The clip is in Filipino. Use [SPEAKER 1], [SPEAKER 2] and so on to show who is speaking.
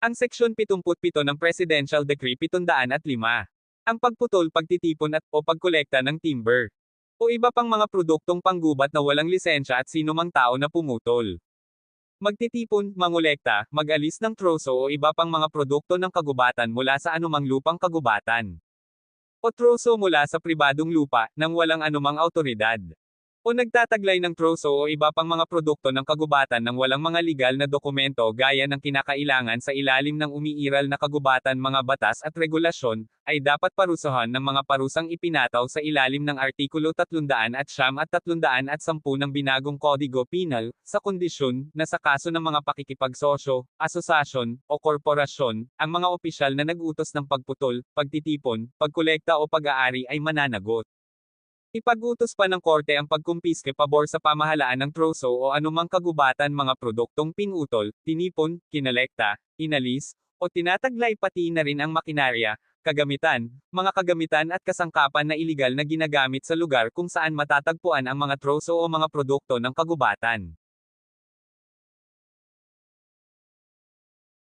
[SPEAKER 1] Ang Seksyon 77 ng Presidential Decree 705. Ang pagputol, pagtitipon o pagkolekta ng timber o iba pang mga produktong panggubat na walang lisensya at sinumang tao na pumutol. Magtitipon, mangolekta, mag-alis ng troso o iba pang mga produkto ng kagubatan mula sa anumang lupang kagubatan o troso mula sa pribadong lupa nang walang anumang awtoridad. O nagtataglay ng troso o iba pang mga produkto ng kagubatan ng walang mga legal na dokumento gaya ng kinakailangan sa ilalim ng umiiral na kagubatan mga batas at regulasyon, ay dapat parusahan ng mga parusang ipinataw sa ilalim ng Artikulo 300 at 310 ng Binagong Kodigo Penal, sa kondisyon na sa kaso ng mga pakikipagsosyo, asosasyon, o korporasyon, ang mga opisyal na nag-utos ng pagputol, pagtitipon, pagkolekta o pag-aari ay mananagot. Ipag-utos pa ng korte ang pagkumpiske pabor sa pamahalaan ng troso o anumang kagubatan mga produktong pinutol, tinipon, kinalekta, inalis, o tinataglay pati na rin ang makinarya, kagamitan, mga kagamitan at kasangkapan na iligal na ginagamit sa lugar kung saan matatagpuan ang mga troso o mga produkto ng kagubatan.